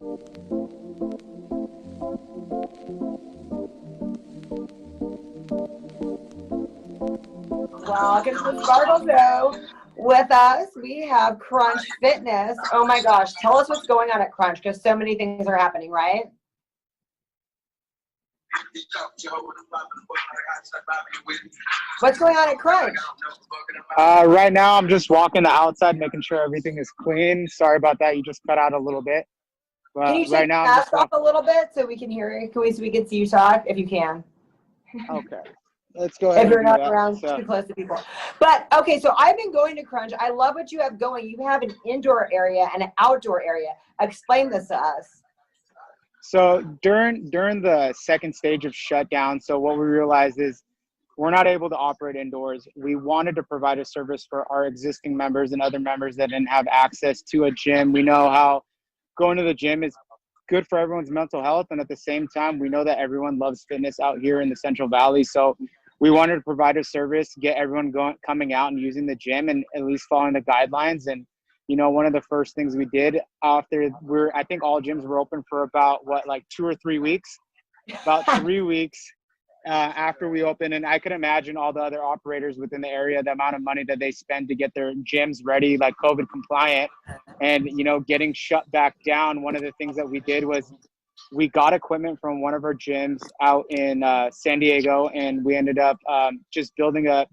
Welcome to the SPARKEL Show. With us, we have Crunch Fitness. Oh my gosh, tell us what's going on at Crunch, because so many things are happening, right? What's going on at Crunch? Right now, I'm just walking the outside, making sure everything is clean. Sorry about that. You just cut out a little bit. But Can you take right now, the mask off a little bit so we can hear you? So we can see you talk, if you can. Okay. Let's go ahead. If you're and do not that. around too close to people. But okay, so I've been going to Crunch. I love what you have going. You have an indoor area and an outdoor area. Explain this to us. So during the second stage of shutdown, so what we realized is we're not able to operate indoors. We wanted to provide a service for our existing members and other members that didn't have access to a gym. We know how going to the gym is good for everyone's mental health, and at the same time, we know that everyone loves fitness out here in the Central Valley. So we wanted to provide a service, get everyone coming out and using the gym and at least following the guidelines. And you know, one of the first things we did after I think all gyms were open for about 2 or 3 weeks, about 3 weeks after we opened. And I could imagine all the other operators within the area, the amount of money that they spend to get their gyms ready, like COVID compliant, and, you know, getting shut back down. One of the things that we did was we got equipment from one of our gyms out in San Diego, and we ended up just building a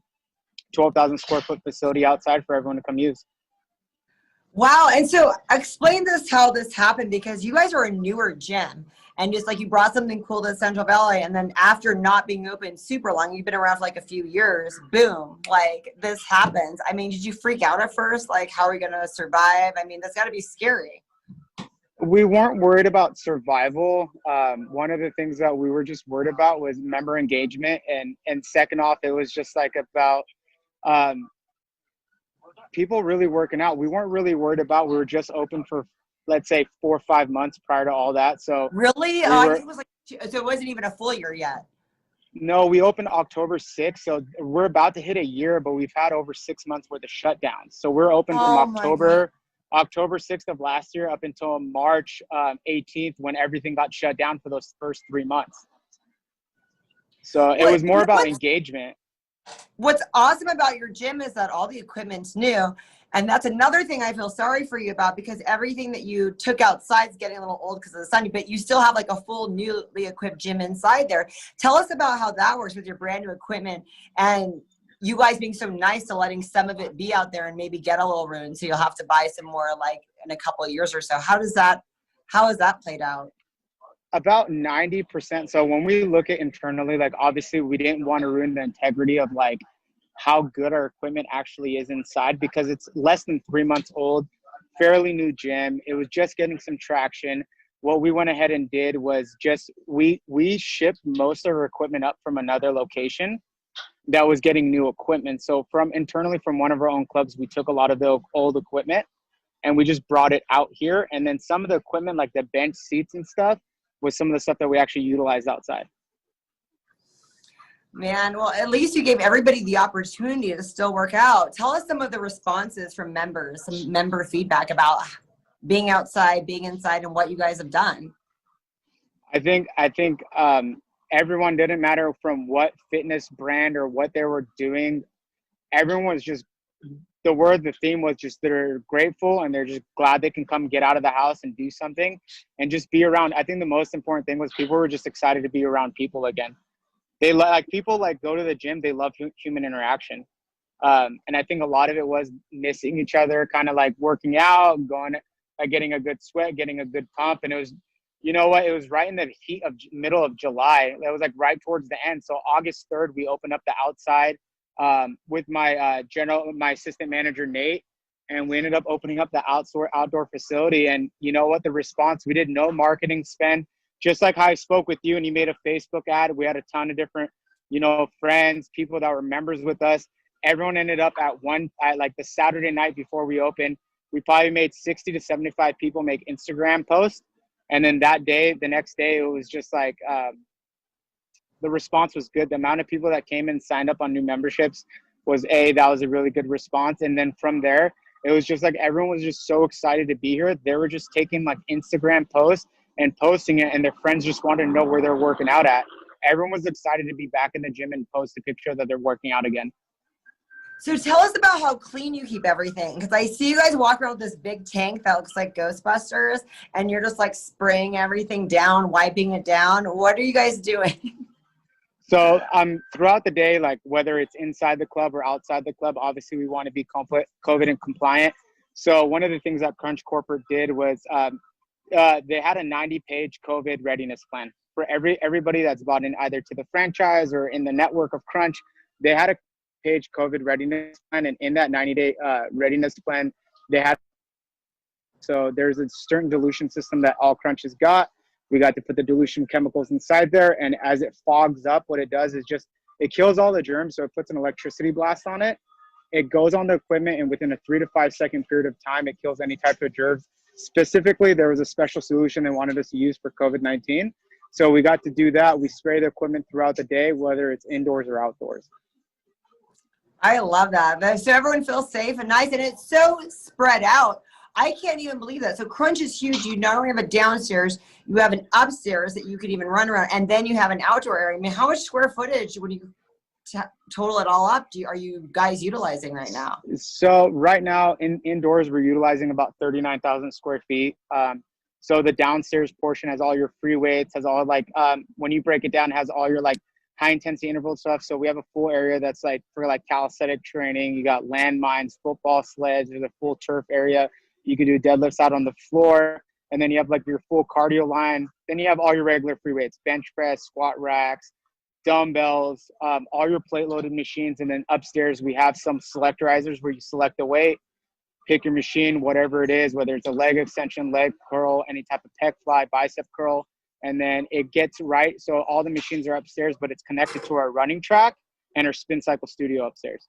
12,000 square foot facility outside for everyone to come use. Wow. And so explain this, how this happened, because you guys are a newer gym and just like you brought something cool to Central Valley. And then after not being open super long, you've been around for like a few years, boom, like this happens. I mean, did you freak out at first? Like, how are we going to survive? I mean, that's got to be scary. We weren't worried about survival. One of the things that we were just worried about was member engagement. And second off, it was just like about people really working out. We weren't really worried about, we were just open for, let's say, 4 or 5 months prior to all that. So really? I think it was so it wasn't even a full year yet. No, we opened October 6th. So we're about to hit a year, but we've had over 6 months worth of shutdowns. So we're open from October 6th of last year up until March 18th, when everything got shut down for those first 3 months. So it was more about engagement. What's awesome about your gym is that all the equipment's new. And that's another thing I feel sorry for you about, because everything that you took outside is getting a little old because of the sun, but you still have like a full newly equipped gym inside there. Tell us about how that works with your brand new equipment and you guys being so nice to letting some of it be out there and maybe get a little ruined. So you'll have to buy some more like in a couple of years or so. How has that played out? About 90%. So when we look at internally, like obviously we didn't want to ruin the integrity of like how good our equipment actually is inside, because it's less than 3 months old, fairly new gym. It was just getting some traction. What we went ahead and did was just, we shipped most of our equipment up from another location that was getting new equipment. So from internally from one of our own clubs, we took a lot of the old equipment and we just brought it out here. And then some of the equipment, like the bench seats and stuff, was some of the stuff that we actually utilized outside. Man, well, at least you gave everybody the opportunity to still work out. Tell us some of the responses from members, some member feedback about being outside, being inside, and what you guys have done. I think everyone, didn't matter from what fitness brand or what they were doing. Everyone was just, the theme was just they're grateful and they're just glad they can come get out of the house and do something and just be around. I think the most important thing was people were just excited to be around people again. They like people like go to the gym. They love human interaction. And I think a lot of it was missing each other, kind of like working out, going, getting a good sweat, getting a good pump. And it was, you know what, it was right in the heat of middle of July. That was like right towards the end. So August 3rd, we opened up the outside with my my assistant manager, Nate. And we ended up opening up the outdoor facility. And you know what, the response, we did no marketing spend. Just like how I spoke with you and you made a Facebook ad, we had a ton of different, you know, friends, people that were members with us. Everyone ended up at like the Saturday night before we opened, we probably made 60 to 75 people make Instagram posts. And then the next day, it was just like, the response was good. The amount of people that came and signed up on new memberships that was a really good response. And then from there, It was just like everyone was just so excited to be here. They were just taking like Instagram posts and posting it, and their friends just wanted to know where they're working out at. Everyone was excited to be back in the gym and post a picture that they're working out again. So tell us about how clean you keep everything. Because I see you guys walk around with this big tank that looks like Ghostbusters, and you're just like spraying everything down, wiping it down. What are you guys doing? So throughout the day, like whether it's inside the club or outside the club, obviously we want to be COVID and compliant. So one of the things that Crunch Corporate did was they had a 90-page COVID readiness plan for everybody that's bought in either to the franchise or in the network of Crunch. They had a page COVID readiness plan, and in that 90-day readiness plan, they had, so there's a certain dilution system that all Crunch has got. We got to put the dilution chemicals inside there, and as it fogs up, what it does is just, it kills all the germs, so it puts an electricity blast on it. It goes on the equipment, and within a 3 to 5 second period of time, it kills any type of germs. Specifically, there was a special solution they wanted us to use for COVID-19. So we got to do that. We spray the equipment throughout the day, whether it's indoors or outdoors. I love that. So everyone feels safe and nice, and it's so spread out. I can't even believe that. So Crunch is huge. You not only have a downstairs, you have an upstairs that you could even run around, and then you have an outdoor area. I mean, how much square footage would you total it all up? Are you guys utilizing right now? So right now indoors, we're utilizing about 39,000 square feet. So the downstairs portion has all your free weights, has all like, when you break it down, it has all your like high intensity interval stuff. So we have a full area that's like for like calisthenic training. You got landmines, football sleds, there's a full turf area. You can do deadlifts out on the floor. And then you have like your full cardio line. Then you have all your regular free weights, bench press, squat racks, dumbbells, all your plate loaded machines. And then upstairs, we have some selectorizers where you select the weight, pick your machine, whatever it is, whether it's a leg extension, leg curl, any type of pec fly, bicep curl. And then it gets right. So all the machines are upstairs, but it's connected to our running track and our spin cycle studio upstairs.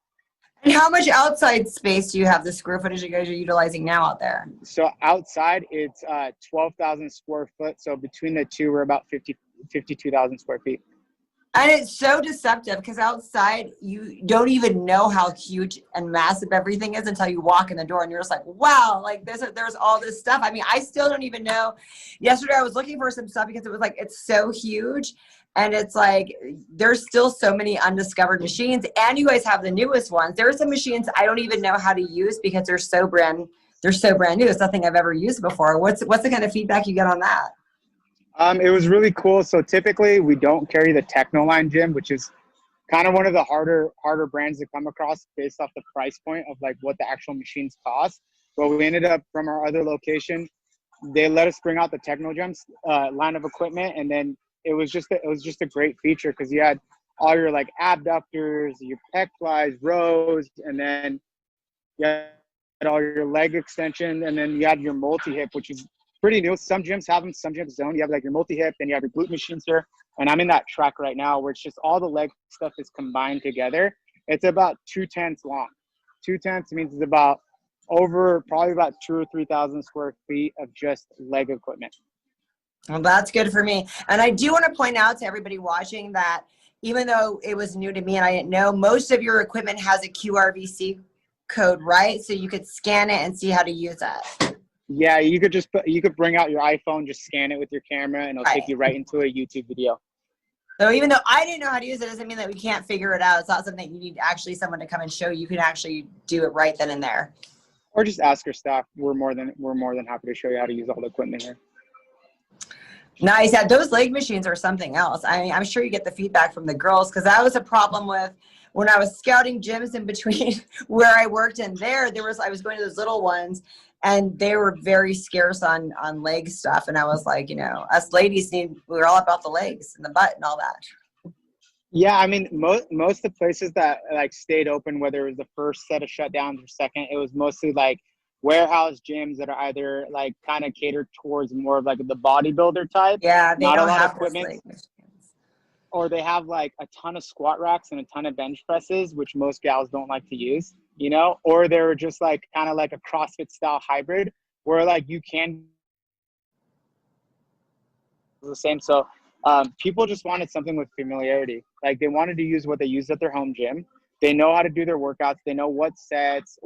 And how much outside space do you have, the square footage you guys are utilizing now out there? So outside, it's 12,000 square foot. So between the two, we're about 52,000 square feet. And it's so deceptive because outside, you don't even know how huge and massive everything is until you walk in the door and you're just like, wow, like there's all this stuff. I mean, I still don't even know. Yesterday, I was looking for some stuff because it was like, it's so huge. And it's like, there's still so many undiscovered machines, and you guys have the newest ones. There are some machines I don't even know how to use because they're so brand new. It's nothing I've ever used before. What's the kind of feedback you get on that? It was really cool. So typically we don't carry the Technoline gym, which is kind of one of the harder brands to come across based off the price point of like what the actual machines cost. But we ended up from our other location, they let us bring out the Techno Gyms line of equipment, and then it was just a great feature because you had all your like abductors, your pec flies, rows, and then you had all your leg extension, and then you had your multi-hip, which is pretty new. Some gyms have them, some gyms don't. You have like your multi-hip, then you have your glute machines here. And I'm in that track right now where it's just all the leg stuff is combined together. It's about 2/10 long. 2/10 means it's about probably about 2,000 or 3,000 square feet of just leg equipment. Well, that's good for me. And I do want to point out to everybody watching that even though it was new to me and I didn't know, most of your equipment has a QRVC code, right? So you could scan it and see how to use it. Yeah, you could bring out your iPhone, just scan it with your camera, and it'll take you right into a YouTube video. So even though I didn't know how to use it, doesn't mean that we can't figure it out. It's not something you need actually someone to come and show you. You can actually do it right then and there. Or just ask your staff. We're more than happy to show you how to use all the equipment here. Nice. Yeah, those leg machines are something else. I mean, I'm sure you get the feedback from the girls because that was a problem with when I was scouting gyms in between where I worked and I was going to those little ones and they were very scarce on leg stuff. And I was like, us ladies we're all about the legs and the butt and all that. Yeah, I mean, most of the places that like stayed open, whether it was the first set of shutdowns or second, it was mostly like warehouse gyms that are either like kind of catered towards more of like the bodybuilder type. Yeah, they not don't a lot have of equipment. leg machines. Or they have like a ton of squat racks and a ton of bench presses, which most gals don't like to use, or they're just like kind of like a CrossFit style hybrid where like you can the same. So people just wanted something with familiarity. Like they wanted to use what they used at their home gym. They know how to do their workouts. They know what sets,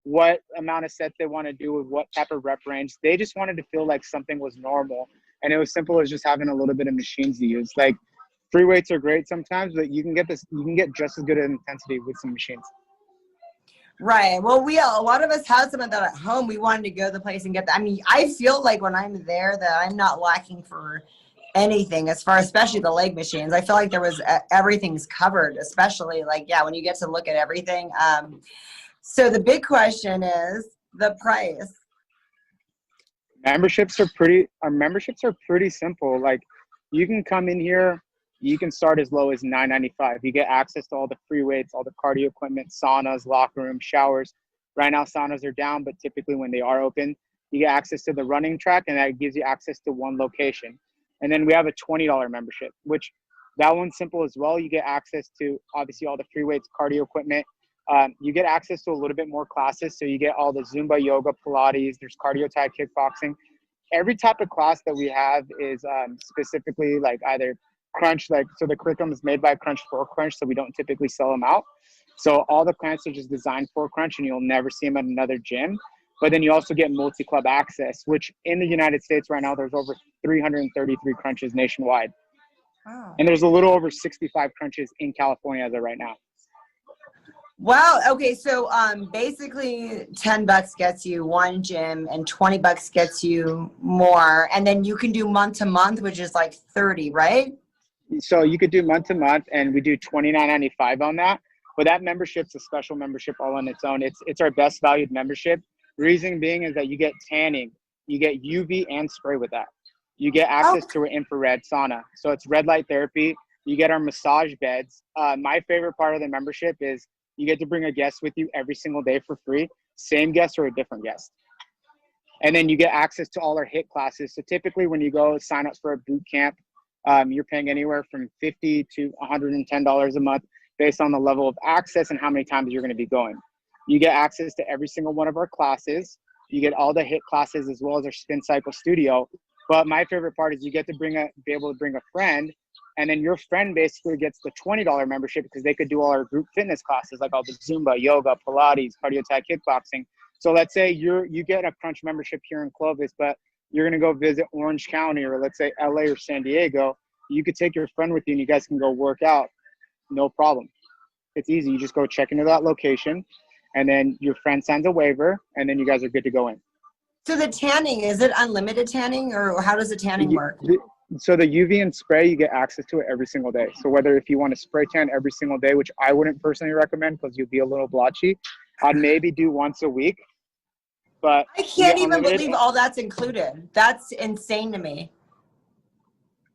what amount of sets they want to do with what type of rep range. They just wanted to feel like something was normal. And it was simple as just having a little bit of machines to use. Like free weights are great sometimes, but you can get just as good an intensity with some machines. Right. Well, a lot of us have some of that at home. We wanted to go to the place and get that. I mean, I feel like when I'm there that I'm not lacking for anything as far, especially the leg machines. I feel like there was everything's covered, especially like, yeah, when you get to look at everything. So the big question is the price. Our memberships are pretty simple. Like you can come in here, you can start as low as $9.95. You get access to all the free weights, all the cardio equipment, saunas, locker room, showers. Right now saunas are down, but typically when they are open, you get access to the running track, and that gives you access to one location. And then we have a $20 membership, which that one's simple as well. You get access to obviously all the free weights, cardio equipment. You get access to a little bit more classes. So you get all the Zumba, yoga, Pilates, there's cardio type kickboxing. Every type of class that we have is specifically like either crunch, like, so the curriculum is made by Crunch for Crunch, so we don't typically sell them out. So all the clients are just designed for crunch, and you'll never see them at another gym. But then you also get multi-club access, which in the United States right now, there's over 333 crunches nationwide. Wow. And there's a little over 65 crunches in California as of right now. Wow. Okay. So basically $10 gets you one gym and $20 gets you more. And then you can do month to month, which is like 30, right? So you could do month to month, and we do $29.95 on that. But that membership's a special membership all on its own. It's our best valued membership. The reason being is that you get tanning, you get UV and spray with that. You get access to an infrared sauna. So it's red light therapy. You get our massage beds. My favorite part of the membership is you get to bring a guest with you every single day for free, same guest or a different guest. And then you get access to all our HIIT classes. So typically when you go sign up for a boot camp, you're paying anywhere from $50 to $110 a month based on the level of access and how many times you're going to be going. You get access to every single one of our classes. You get all the HIIT classes as well as our spin cycle studio. But my favorite part is you get to be able to bring a friend, and then your friend basically gets the $20 membership because they could do all our group fitness classes, like all the Zumba, yoga, Pilates, cardio type kickboxing. So let's say you get a crunch membership here in Clovis, but you're going to go visit Orange County or let's say LA or San Diego. You could take your friend with you and you guys can go work out. No problem. It's easy. You just go check into that location, and then your friend signs a waiver, and then you guys are good to go in. So the tanning, is it unlimited tanning, or how does the tanning work? So the UV and spray, you get access to it every single day. So whether if you want to spray tan every single day, which I wouldn't personally recommend because you'll be a little blotchy, I'd maybe do once a week. But I can't even believe all that's included. That's insane to me.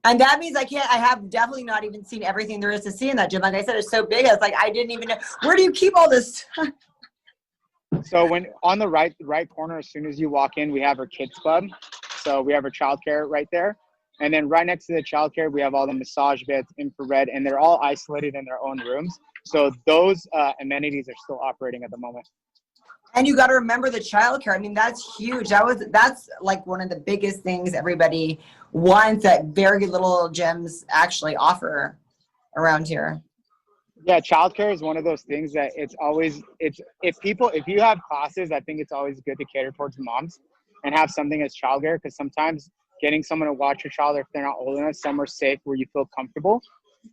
And that means I have definitely not even seen everything there is to see in that gym. Like I said, it's so big. It's like, I didn't even know. Where do you keep all this stuff? So when on the right corner, as soon as you walk in, we have our kids club. So we have our childcare right there. And then right next to the childcare, we have all the massage beds, infrared, and they're all isolated in their own rooms. So those amenities are still operating at the moment. And you got to remember the childcare. I mean, that's huge. That's like one of the biggest things everybody wants that very little gyms actually offer around here. Yeah, childcare is one of those things that if you have classes, I think it's always good to cater towards moms and have something as childcare, because sometimes getting someone to watch your child, if they're not old enough, somewhere safe where you feel comfortable,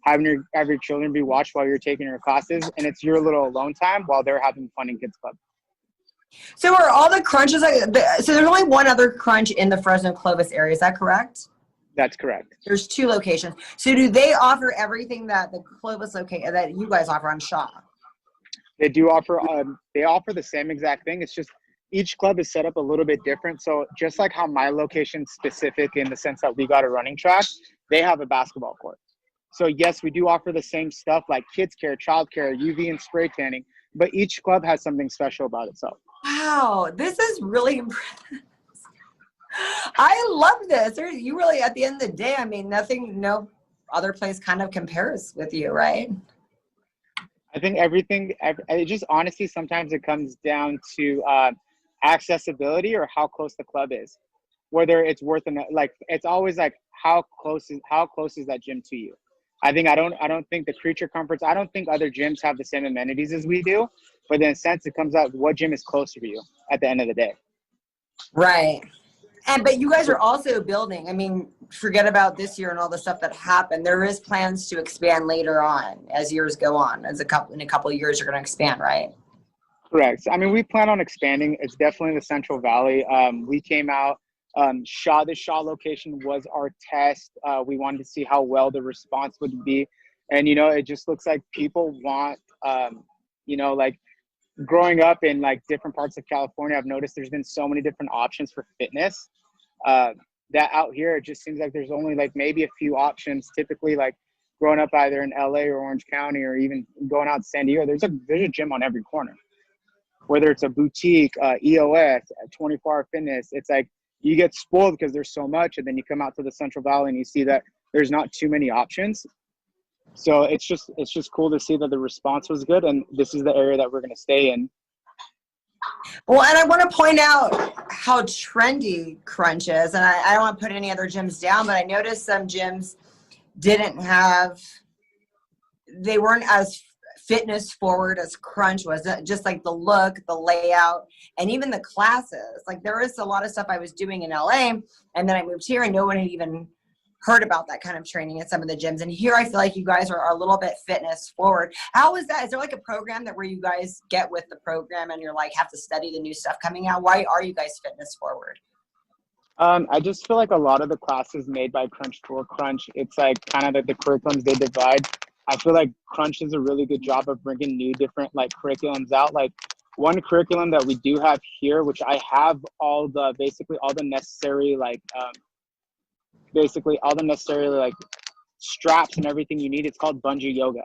have your children be watched while you're taking your classes, and it's your little alone time while they're having fun in kids club. So are all the crunches, so there's only one other crunch in the Fresno Clovis area, is that correct? That's correct. There's two locations. So do they offer everything that the Clovis location that you guys offer on Shaw? They do offer, they offer the same exact thing. It's just each club is set up a little bit different. So just like how my location's specific in the sense that we got a running track, they have a basketball court. So yes, we do offer the same stuff like kids care, child care, UV and spray tanning, but each club has something special about itself. Wow, this is really impressive. I love this. You really, at the end of the day, I mean, no other place kind of compares with you, right? I think it just honestly, sometimes it comes down to accessibility or how close the club is, whether it's worth it. Like, it's always like, how close is that gym to you? I don't think the Creature Comforts, I don't think other gyms have the same amenities as we do. But in a sense, it comes out what gym is closer to you at the end of the day. Right. But you guys are also building. I mean, forget about this year and all the stuff that happened. There is plans to expand later on as years go on. In a couple of years, you're going to expand, right? Correct. I mean, we plan on expanding. It's definitely the Central Valley. We came out, the Shaw location was our test. We wanted to see how well the response would be. And, it just looks like people want, like growing up in like different parts of California, I've noticed there's been so many different options for fitness that out here, it just seems like there's only like maybe a few options. Typically, like growing up either in LA or Orange County or even going out to San Diego, there's a gym on every corner. Whether it's a boutique, EOS, 24-hour fitness, it's like you get spoiled because there's so much, and then you come out to the Central Valley and you see that there's not too many options. So it's just cool to see that the response was good, and this is the area that we're going to stay in. Well, and I want to point out how trendy Crunch is, and I don't want to put any other gyms down, but I noticed some gyms they weren't as fitness forward as Crunch was. Just like the look, the layout, and even the classes. Like there is a lot of stuff I was doing in LA, and then I moved here and no one had even heard about that kind of training at some of the gyms. And here I feel like you guys are a little bit fitness forward. How is that? Is there like a program that where you guys get with the program and you're like have to study the new stuff coming out? Why are you guys fitness forward? I just feel like a lot of the classes made by Crunch for Crunch, it's like kind of like the curriculums they divide. I feel like Crunch does a really good job of bringing new different like curriculums out. Like one curriculum that we do have here, which I have basically all the necessary straps and everything you need. It's called bungee yoga.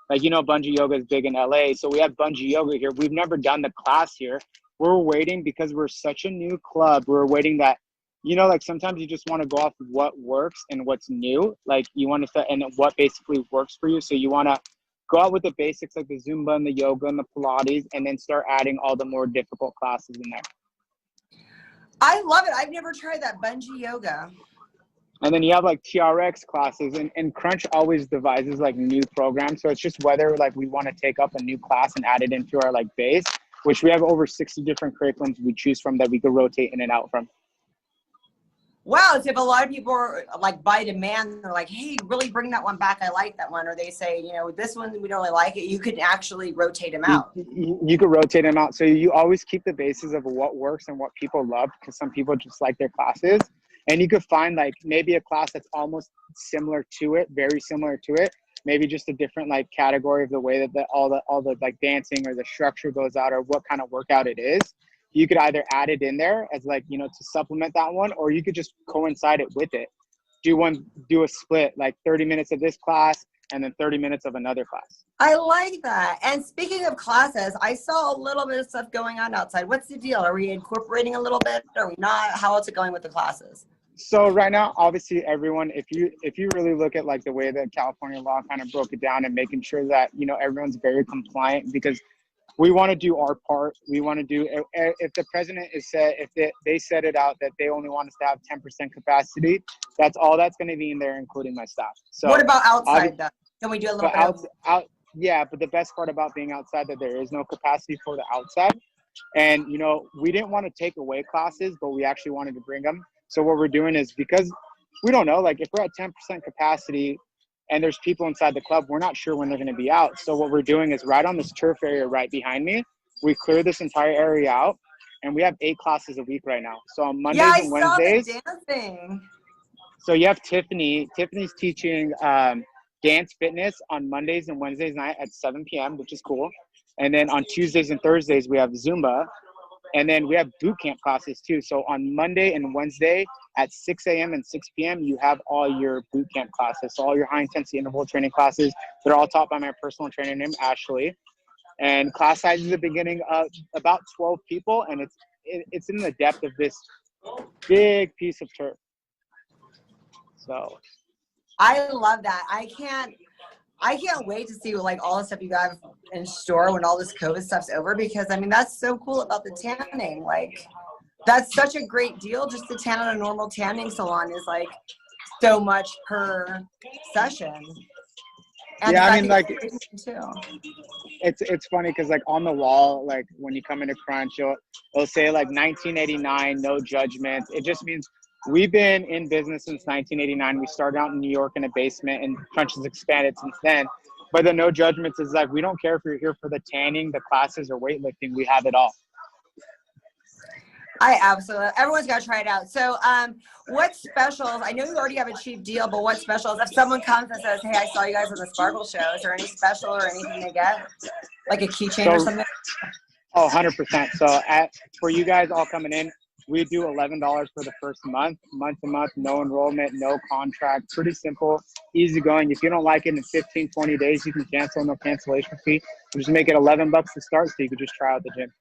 Like, bungee yoga is big in LA. So we have bungee yoga here. We've never done the class here. We're waiting because we're such a new club. We're waiting that, like sometimes you just want to go off what works and what's new. Like you want to, and what basically works for you. So you want to go out with the basics like the Zumba and the yoga and the Pilates, and then start adding all the more difficult classes in there. I love it. I've never tried that bungee yoga. And then you have like TRX classes, and Crunch always devises like new programs. So it's just whether like we want to take up a new class and add it into our like base, which we have over 60 different curriculums we choose from that we could rotate in and out from. Wow. So if a lot of people are like by demand, they're like, hey, really bring that one back. I like that one. Or they say, this one, we don't really like it. You could actually rotate them out. You could rotate them out. So you always keep the basis of what works and what people love, because some people just like their classes. And you could find like maybe a class that's almost similar to it, very similar to it, maybe just a different like category of the way that all the like dancing or the structure goes out, or what kind of workout it is. You could either add it in there as like, to supplement that one, or you could just coincide it with it. Do a split, like 30 minutes of this class and then 30 minutes of another class. I like that. And speaking of classes, I saw a little bit of stuff going on outside. What's the deal? Are we incorporating a little bit? Are we not? How is it going with the classes? So right now, obviously everyone, if you really look at like the way that California law kind of broke it down and making sure that, everyone's very compliant, because we want to do our part. We want to do, if the president if they set it out that they only want us to have 10% capacity, that's all that's going to be in there, including my staff. So what about outside though? Can we do a little bit yeah, but the best part about being outside, that there is no capacity for the outside. And, we didn't want to take away classes, but we actually wanted to bring them. So what we're doing is, because we don't know, like if we're at 10% capacity and there's people inside the club, we're not sure when they're going to be out. So what we're doing is right on this turf area right behind me, we clear this entire area out, and we have 8 classes a week right now. So on Mondays and Wednesdays. Yeah, I saw the dancing. So you have Tiffany. Tiffany's teaching dance fitness on Mondays and Wednesdays night at 7 p.m., which is cool. And then on Tuesdays and Thursdays, we have Zumba. And then we have boot camp classes too. So on Monday and Wednesday at 6 a.m. and 6 p.m., you have all your boot camp classes. So all your high intensity interval training classes, they're all taught by my personal trainer named Ashley. And class size is the beginning of about 12 people. And it's in the depth of this big piece of turf. So I love that. I can't wait to see like all the stuff you got in store when all this COVID stuff's over, because I mean, that's so cool about the tanning. Like that's such a great deal. Just to tan at a normal tanning salon is like so much per session. And yeah, I mean, like it's funny because like on the wall, like when you come into Crunch, it'll say like 1989, no judgments. It just means we've been in business since 1989. We started out in New York in a basement, and Crunch has expanded since then. But the no judgments is like, we don't care if you're here for the tanning, the classes, or weightlifting. We have it all. I absolutely, everyone's got to try it out. So what specials, I know you already have a cheap deal, but what specials, if someone comes and says, hey, I saw you guys on the Sparkle Show, is there any special or anything they get? Like a keychain or something? Oh, 100%. So for you guys all coming in, we do $11 for the first month to month, no enrollment, no contract, pretty simple, easy going. If you don't like it in 15, 20 days, you can cancel, no cancellation fee. We just make it $11 to start, so you could just try out the gym.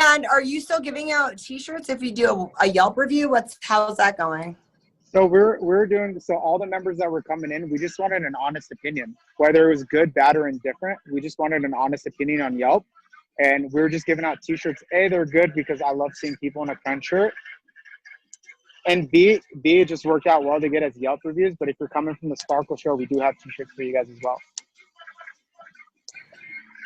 And are you still giving out t-shirts if you do a Yelp review? How's that going? So we're doing, so all the members that were coming in, we just wanted an honest opinion, whether it was good, bad, or indifferent. We just wanted an honest opinion on Yelp. And we were just giving out t-shirts. A, they're good because I love seeing people in a Crunch shirt. And B, it just worked out well to get us Yelp reviews. But if you're coming from the Sparkle Show, we do have t-shirts for you guys as well.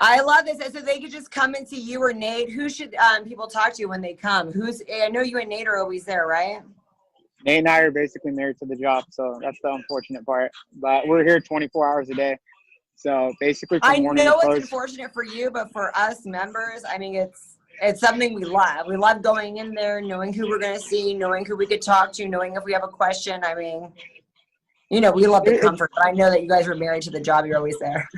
I love this. So they could just come and see you or Nate. Who should people talk to when they come? I know you and Nate are always there, right? Nate and I are basically married to the job, so that's the unfortunate part. But we're here 24 hours a day. So basically from morning to close. I know it's unfortunate for you, but for us members, I mean, it's something we love. We love going in there, knowing who we're going to see, knowing who we could talk to, knowing if we have a question. I mean, we love the comfort, but I know that you guys are married to the job. You're always there.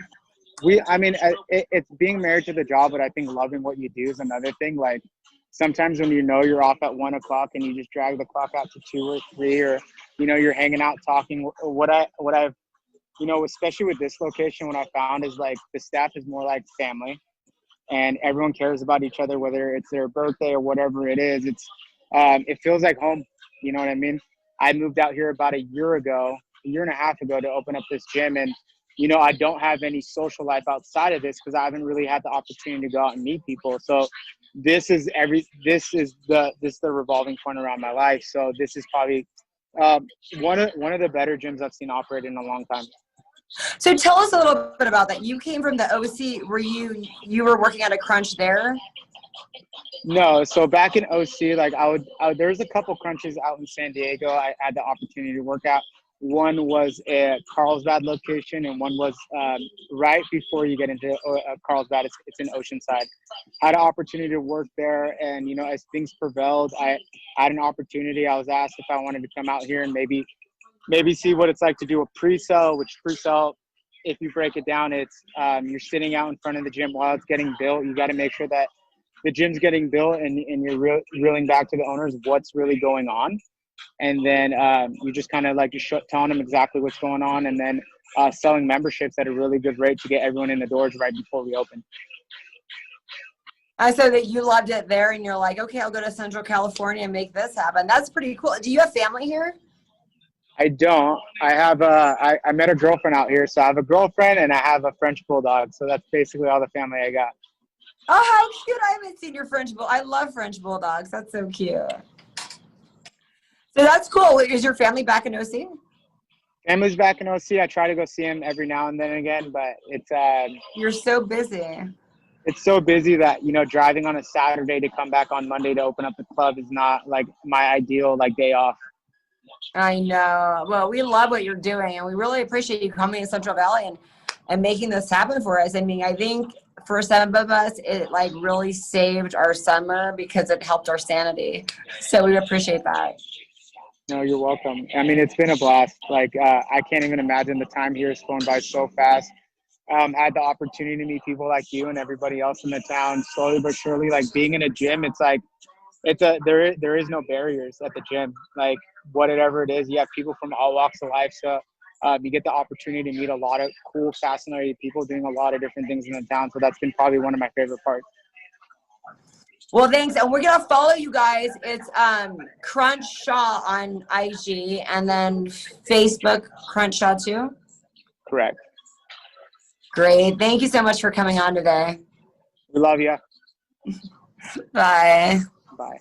It's being married to the job, but I think loving what you do is another thing. Like sometimes when you're off at 1 o'clock and you just drag the clock out to 2 or 3, or you're hanging out talking. What I've especially with this location, what I found is like the staff is more like family, and everyone cares about each other, whether it's their birthday or whatever it is. It feels like home. You know what I mean? I moved out here about a year and a half ago to open up this gym, and I don't have any social life outside of this because I haven't really had the opportunity to go out and meet people. So this is the revolving point around my life. So this is probably one of the better gyms I've seen operate in a long time. So tell us a little bit about that. You came from the OC. Were you were working at a Crunch there? No. So back in OC, like there's a couple Crunches out in San Diego I had the opportunity to work at. One was a Carlsbad location, and one was right before you get into Carlsbad. It's in Oceanside. I had an opportunity to work there, and as things prevailed, I had an opportunity. I was asked if I wanted to come out here and maybe see what it's like to do a pre-sale, which pre-sale, if you break it down, it's you're sitting out in front of the gym while it's getting built. You got to make sure that the gym's getting built, and you're reeling back to the owners what's really going on. And then you just kind of like telling them exactly what's going on, and then selling memberships at a really good rate to get everyone in the doors right before we open. I said that you loved it there, and you're like, okay, I'll go to Central California and make this happen. That's pretty cool. Do you have family here? I don't. I have I met a girlfriend out here, so I have a girlfriend and I have a French bulldog. So that's basically all the family I got. Oh, how cute! I haven't seen your French bull. I love French bulldogs. That's so cute. So that's cool. Is your family back in OC? Family's back in OC. I try to go see him every now and then again, but it's you're so busy. It's so busy that driving on a Saturday to come back on Monday to open up the club is not like my ideal day off. I know. Well, we love what you're doing, and we really appreciate you coming to Central Valley and making this happen for us. I mean, I think for some of us, it really saved our summer because it helped our sanity. So we appreciate that. No, you're welcome. I mean, it's been a blast. I can't even imagine the time here is going by so fast. Had the opportunity to meet people like you and everybody else in the town slowly but surely. Being in a gym, there is no barriers at the gym. Whatever it is, you have people from all walks of life. So you get the opportunity to meet a lot of cool, fascinating people doing a lot of different things in the town. So that's been probably one of my favorite parts. Well, thanks. And we're going to follow you guys. It's Crunch Shaw on IG, and then Facebook Crunch Shaw too? Correct. Great. Thank you so much for coming on today. We love you. Bye. Bye.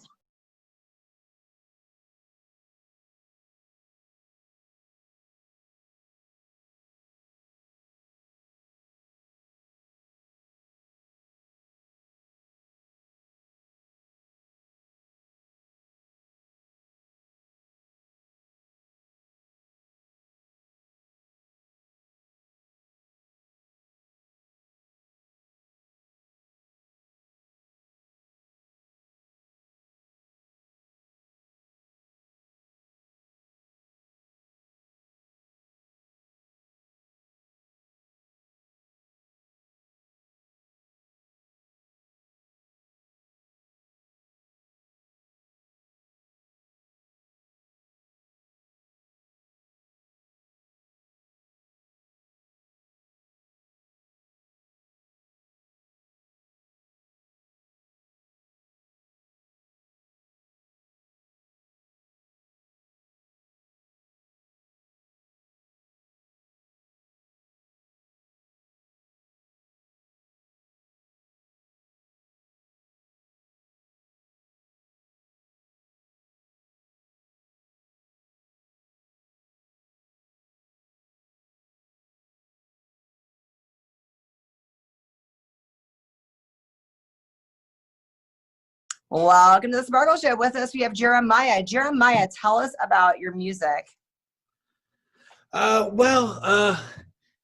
Welcome to the Sparkle Show. With us, we have Jeremiah. Jeremiah, tell us about your music.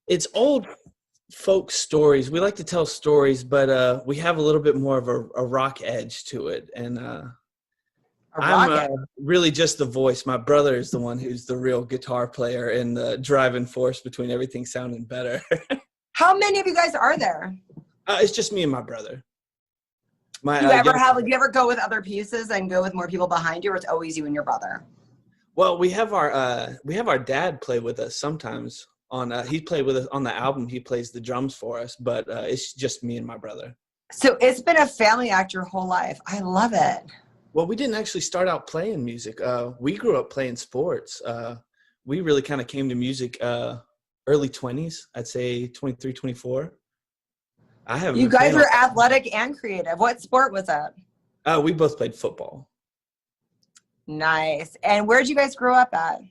It's old folk stories. We like to tell stories, but we have a little bit more of a rock edge to it. And I'm really just the voice. My brother is the one who's the real guitar player and the driving force between everything sounding better. How many of you guys are there? It's just me and my brother. Do you ever go with other pieces and go with more people behind you, or it's always you and your brother? Well, we have our dad play with us sometimes. He played with us on the album. He plays the drums for us, but it's just me and my brother. So it's been a family act your whole life. I love it. Well, we didn't actually start out playing music. We grew up playing sports. We really kind of came to music early 20s. I'd say 23, 24. You guys are athletic and creative. What sport was that? We both played football. Nice. And where'd you guys grow up at?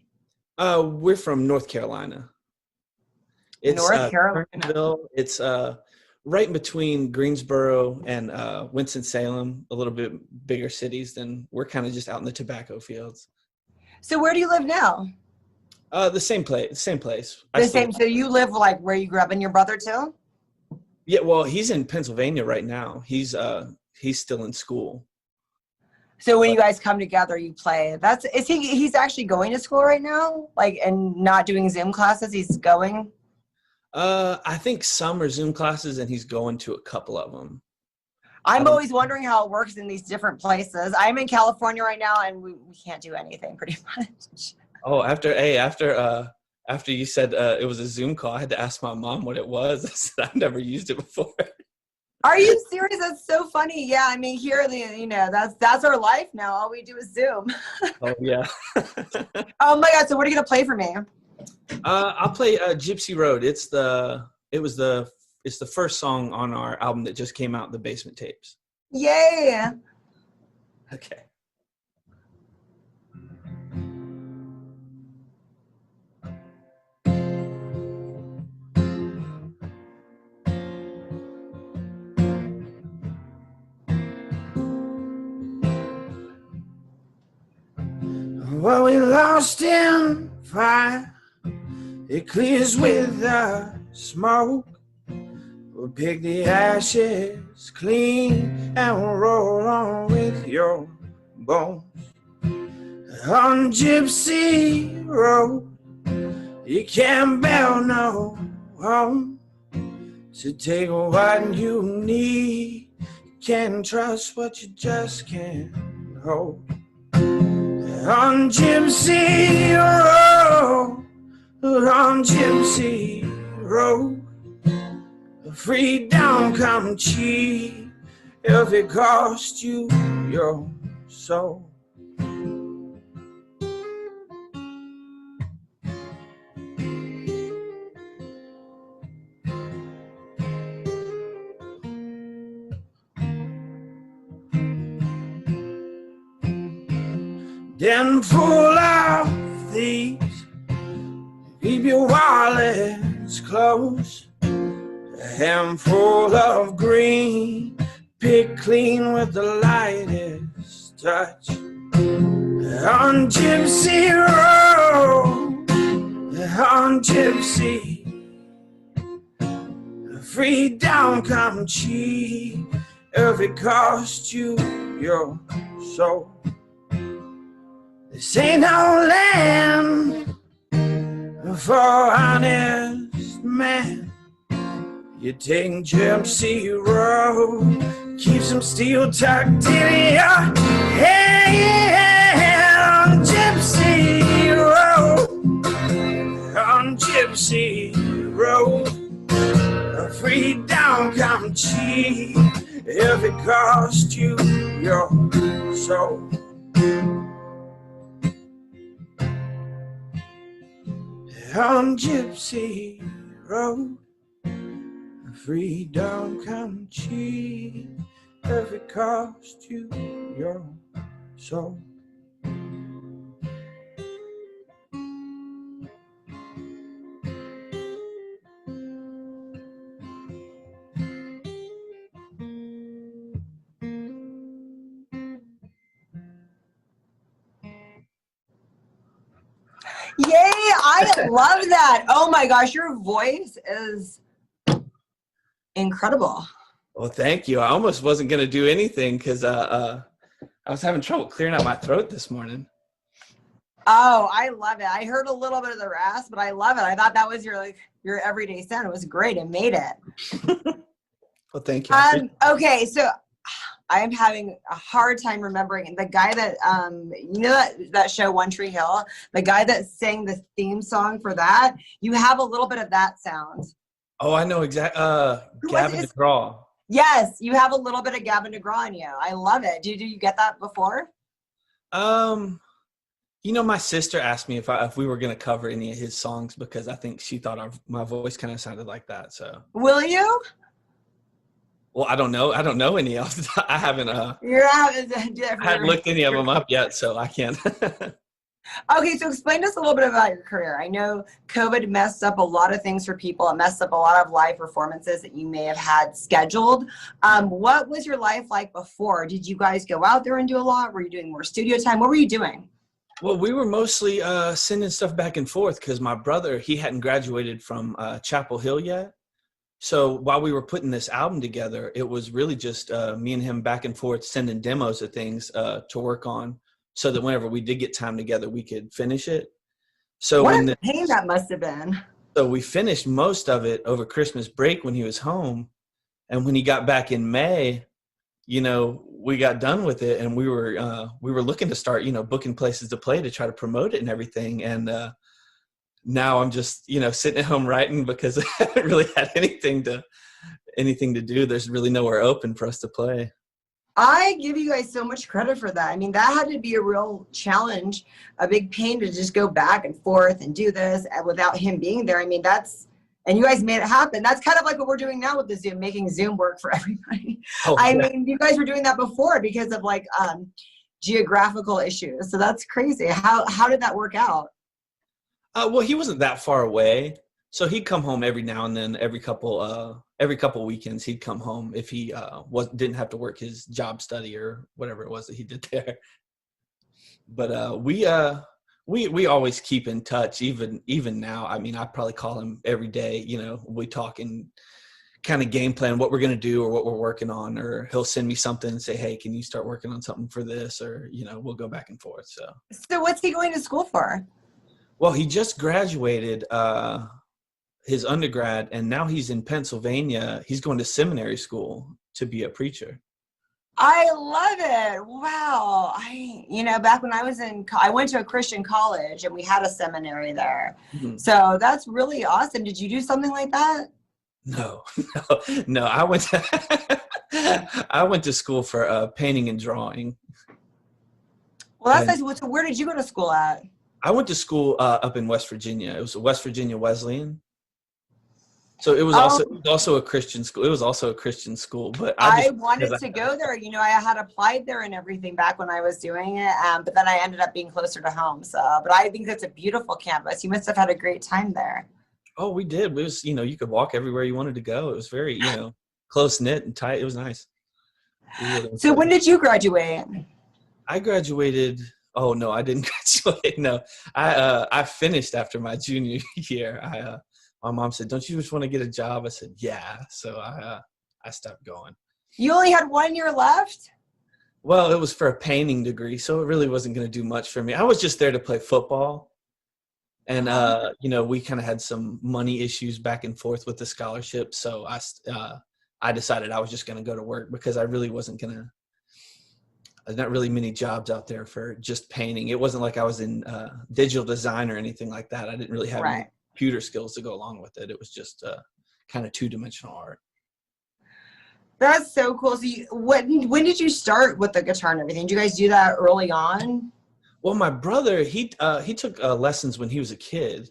We're from North Carolina. It's North Carolina. It's right in between Greensboro and Winston-Salem, a little bit bigger cities. Than we're kind of just out in the tobacco fields. So where do you live now? The same place. So you live like where you grew up, and your brother too? Yeah, well, he's in Pennsylvania right now. He's still in school. So when you guys come together, you play. He's actually going to school right now, like, and not doing Zoom classes. He's going. I think some are Zoom classes, and he's going to a couple of them. I'm always wondering how it works in these different places. I'm in California right now, and we can't do anything pretty much. Oh, after you said it was a Zoom call, I had to ask my mom what it was. I said I've never used it before. Are you serious? That's so funny. Yeah, I mean, here, that's our life now. All we do is Zoom. Oh yeah. Oh my God! So what are you gonna play for me? I'll play Gypsy Road. It's the first song on our album that just came out, the Basement Tapes. Yay! Okay. Well, we lost in fire. It clears with the smoke. We'll pick the ashes clean and we'll roll on with your bones. On Gypsy Road, you can't build no home. So take what you need. You can't trust what you just can't hold. On Gypsy Road, on Gypsy Road, freedom come cheap if it costs you your soul. Then full of thieves, keep your wallets close. A handful of green, pick clean with the lightest touch. On Gypsy Road, on Gypsy, freedom come cheap if it costs you your soul. This ain't no land for honest man. You take Gypsy Road, keep some steel tucked in your head. On Gypsy Road, on Gypsy Road, freedom come cheap if it costs you your soul. On Gypsy Road, freedom come cheap if it costs you your soul. Yay! I love that. Oh my gosh, your voice is incredible. Well, thank you. I almost wasn't going to do anything because I was having trouble clearing out my throat this morning. Oh, I love it. I heard a little bit of the rasp, but I love it. I thought that was your everyday sound. It was great. It made it. Well, thank you. Okay, so I am having a hard time remembering the guy that you know that show One Tree Hill, the guy that sang the theme song for that. You have a little bit of that sound. Oh, I know exactly. Gavin DeGraw. Yes, you have a little bit of Gavin DeGraw in you. I love it. Did you get that before? You know, my sister asked me if we were going to cover any of his songs because I think she thought my voice kind of sounded like that. So. Will you? Well, I don't know. I don't know any of them. I haven't. I hadn't looked any of them up yet, so I can't. Okay, so explain to us a little bit about your career. I know COVID messed up a lot of things for people. It messed up a lot of live performances that you may have had scheduled. What was your life like before? Did you guys go out there and do a lot? Were you doing more studio time? What were you doing? Well, we were mostly sending stuff back and forth because my brother, he hadn't graduated from Chapel Hill yet. So while we were putting this album together, it was really just me and him back and forth sending demos of things to work on so that whenever we did get time together, we could finish it. So what a pain that must have been. So we finished most of it over Christmas break when he was home. And when he got back in May, you know, we got done with it and we were looking to start, you know, booking places to play to try to promote it and everything. And now I'm just, you know, sitting at home writing because I haven't really had anything to do. There's really nowhere open for us to play. I give you guys so much credit for that. I mean, that had to be a real challenge, a big pain to just go back and forth and do this without him being there. I mean, and you guys made it happen. That's kind of like what we're doing now with the Zoom, making Zoom work for everybody. Oh, I yeah. mean, you guys were doing that before because of like geographical issues. So that's crazy. How did that work out? Well, he wasn't that far away. So he'd come home every now and then, every couple weekends he'd come home if he didn't have to work his job study or whatever it was that he did there. But we always keep in touch even now. I mean, I probably call him every day. You know, we talk and kind of game plan what we're going to do or what we're working on, or he'll send me something and say, hey, can you start working on something for this? Or, you know, we'll go back and forth. So what's he going to school for? Well, he just graduated his undergrad, and now he's in Pennsylvania. He's going to seminary school to be a preacher. I love it. Wow. Back when I went to a Christian college and we had a seminary there. Mm-hmm. So that's really awesome. Did you do something like that? No. I went to school for painting and drawing. Well, that's nice. So where did you go to school at? I went to school up in West Virginia. It was West Virginia Wesleyan. So it was also a Christian school. It was also a Christian school, but I wanted to go there. You know, I had applied there and everything back when I was doing it, but then I ended up being closer to home. So, but I think that's a beautiful campus. You must have had a great time there. Oh, we did. It was, you know, you could walk everywhere you wanted to go. It was very, you know, close knit and tight. It was nice. So when did you graduate? I graduated. Oh no, I didn't graduate. No, I finished after my junior year. My mom said, don't you just want to get a job? I said, yeah. So I stopped going. You only had 1 year left? Well, it was for a painting degree, so it really wasn't going to do much for me. I was just there to play football. And, you know, we kind of had some money issues back and forth with the scholarship. So I decided I was just going to go to work because I really wasn't going to. There's not really many jobs out there for just painting. It wasn't like I was in digital design or anything like that. I didn't really have any computer skills to go along with it. It was just kind of two-dimensional art. That's so cool. So when did you start with the guitar and everything? Did you guys do that early on? Well, my brother, he took lessons when he was a kid,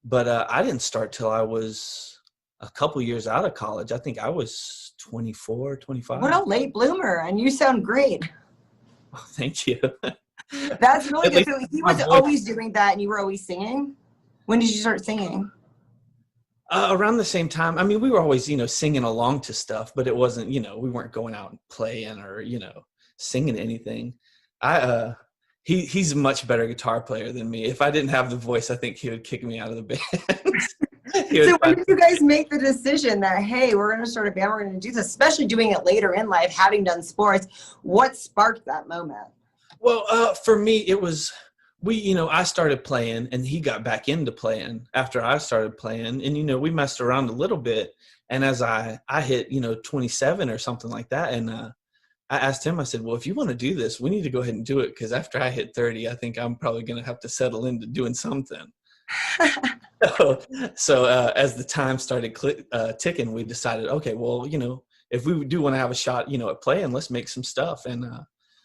but I didn't start till I was a couple years out of college. I think I was 24, 25. What a late bloomer, and you sound great. Oh, thank you. That's really good. So he was always doing that, and you were always singing? When did you start singing? Around the same time. I mean, we were always, you know, singing along to stuff, but it wasn't, you know, we weren't going out and playing or, you know, singing anything. he's a much better guitar player than me. If I didn't have the voice, I think he would kick me out of the band. So when did you guys make the decision that, hey, we're going to start a band, we're going to do this, especially doing it later in life, having done sports? What sparked that moment? Well, for me, it was I started playing and he got back into playing after I started playing. And, we messed around a little bit. And as I hit, 27 or something like that. And I asked him, I said, well, if you want to do this, we need to go ahead and do it. Because after I hit 30, I think I'm probably going to have to settle into doing something. So as the time started ticking, we decided, okay, well, if we do want to have a shot, at playing, let's make some stuff. And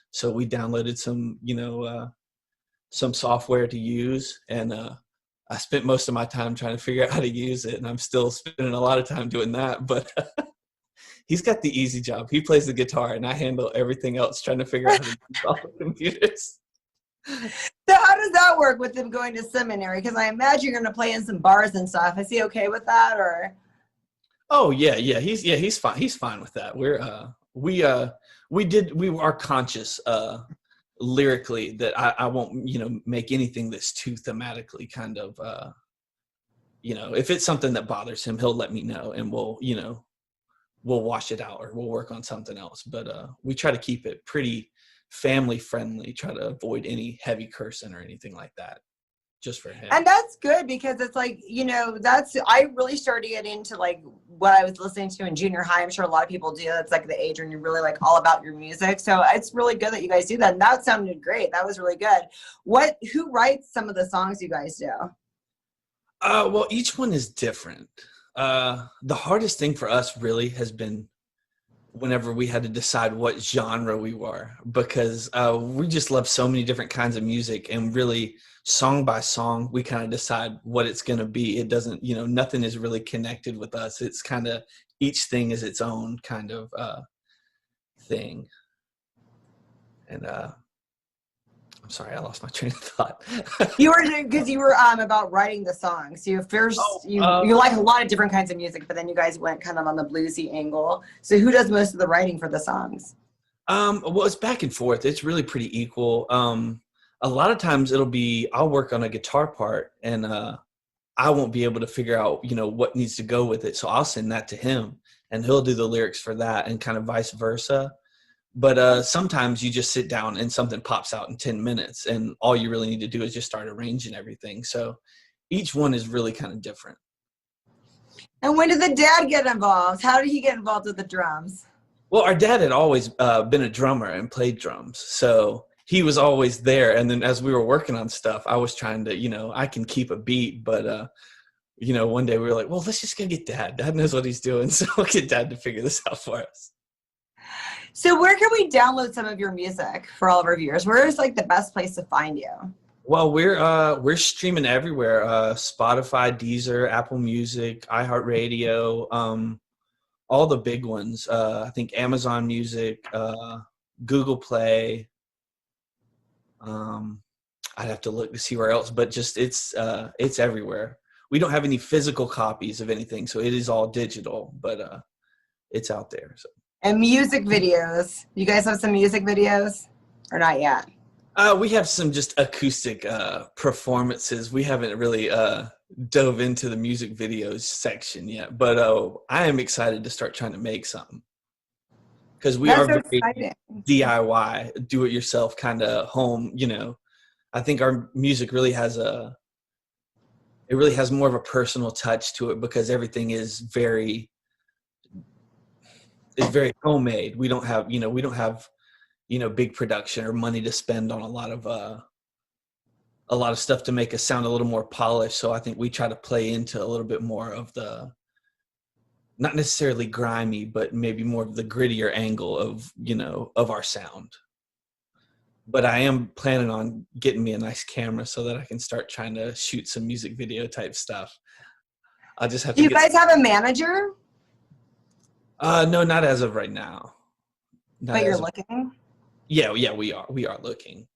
so we downloaded some software to use, and I spent most of my time trying to figure out how to use it, and I'm still spending a lot of time doing that. But he's got the easy job. He plays the guitar, and I handle everything else, trying to figure out how to install the computers. So how does that work with him going to seminary? Because I imagine you're going to play in some bars and stuff. Is he okay with that, or? Oh yeah, he's fine. He's fine with that. We are conscious lyrically that I won't make anything that's too thematically kind of if it's something that bothers him, he'll let me know, and we'll wash it out, or we'll work on something else. But we try to keep it pretty family friendly, try to avoid any heavy cursing or anything like that, just for him. And that's good, because it's like, I really started to get into like what I was listening to in junior high. I'm sure a lot of people do. It's like the age when you're really like all about your music. So it's really good that you guys do that. And that sounded great. That was really good. Who writes some of the songs you guys do? Well, each one is different. The hardest thing for us really has been whenever we had to decide what genre we were, because we just love so many different kinds of music, and really song by song we kind of decide what it's going to be. It doesn't, nothing is really connected with us. It's kind of, each thing is its own kind of thing. And I'm sorry, I lost my train of thought. You were about writing the songs. You like a lot of different kinds of music, but then you guys went kind of on the bluesy angle. So who does most of the writing for the songs? Well, it's back and forth. It's really pretty equal. A lot of times I'll work on a guitar part, and I won't be able to figure out, what needs to go with it. So I'll send that to him, and he'll do the lyrics for that, and kind of vice versa. But sometimes you just sit down and something pops out in 10 minutes, and all you really need to do is just start arranging everything. So each one is really kind of different. And when did the dad get involved? How did he get involved with the drums? Well, our dad had always been a drummer and played drums. So he was always there. And then as we were working on stuff, I was trying to, I can keep a beat. But, one day we were like, well, let's just go get Dad. Dad knows what he's doing. So we'll get Dad to figure this out for us. So where can we download some of your music for all of our viewers? Where is like the best place to find you? Well, we're streaming everywhere. Spotify, Deezer, Apple Music, iHeartRadio, all the big ones. I think Amazon Music, Google Play. I'd have to look to see where else, but just it's everywhere. We don't have any physical copies of anything, so it is all digital, but it's out there. So. And music videos. You guys have some music videos, or not yet? We have some just acoustic performances. We haven't really dove into the music videos section yet, but I am excited to start trying to make something, because we are very exciting. DIY, do it yourself kind of home. I think our music really has more of a personal touch to it, because everything is very homemade. We don't have big production or money to spend on a lot of stuff to make us sound a little more polished. So I think we try to play into a little bit more of the, not necessarily grimy, but maybe more of the grittier angle of our sound. But I am planning on getting me a nice camera so that I can start trying to shoot some music video type stuff. I just have to. Do you guys have a manager? No, not as of right now. But you're looking? Yeah, we are looking.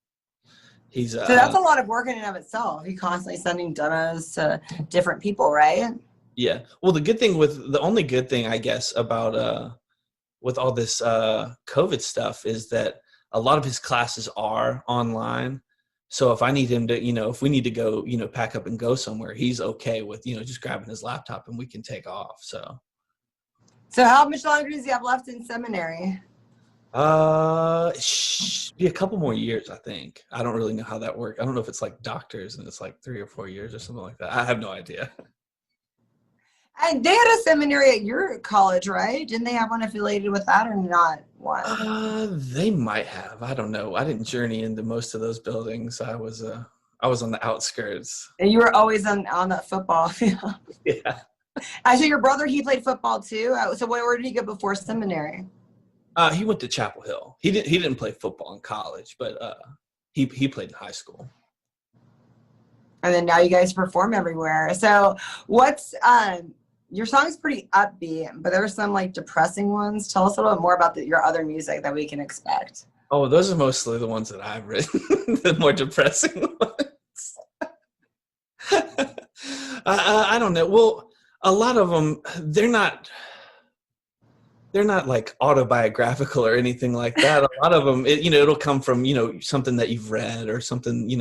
So that's a lot of work in and of itself. You're constantly sending demos to different people, right? Yeah. Well, the only good thing, I guess, about with all this COVID stuff is that a lot of his classes are online. So if I need him to, if we need to go, pack up and go somewhere, he's okay with, just grabbing his laptop and we can take off. So how much longer does he have left in seminary? Be a couple more years, I think. I don't really know how that works. I don't know if it's like doctors and it's like 3 or 4 years or something like that. I have no idea. And they had a seminary at your college, right? Didn't they have one affiliated with that or not one? They might have. I don't know. I didn't journey into most of those buildings. I was on the outskirts. And you were always on the football field. Yeah. Actually, your brother, he played football too. So where did he go before seminary? He went to Chapel Hill. He didn't play football in college, but he played in high school. And then now you guys perform everywhere. So what's your song's pretty upbeat, but there's some like depressing ones. Tell us a little bit more about your other music that we can expect. Oh, those are mostly the ones that I've written, the more depressing ones. I don't know. Well, a lot of them, they're not like autobiographical or anything like that. A lot of them, it'll come from, something that you've read or something,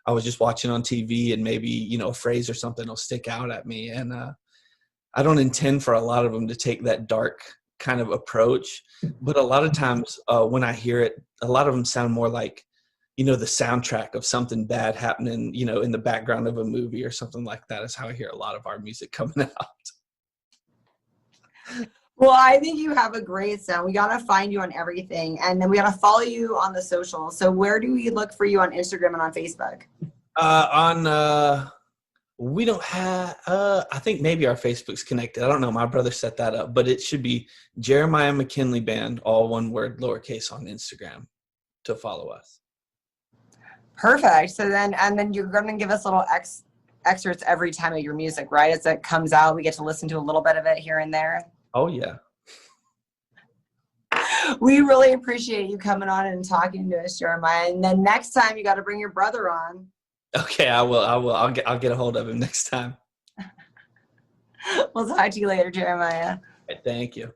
I was just watching on TV and maybe, a phrase or something will stick out at me. And I don't intend for a lot of them to take that dark kind of approach. But a lot of times when I hear it, a lot of them sound more like, the soundtrack of something bad happening, in the background of a movie or something like that is how I hear a lot of our music coming out. Well, I think you have a great sound. We got to find you on everything. And then we got to follow you on the socials. So where do we look for you on Instagram and on Facebook? We don't have, I think maybe our Facebook's connected. I don't know. My brother set that up, but it should be Jeremiah McKinley Band, all one word, lowercase on Instagram to follow us. Perfect. So then you're going to give us little excerpts every time of your music, right? As it comes out, we get to listen to a little bit of it here and there. Oh, yeah. We really appreciate you coming on and talking to us, Jeremiah. And then next time you got to bring your brother on. Okay, I will. I'll get a hold of him next time. We'll talk to you later, Jeremiah. Thank you.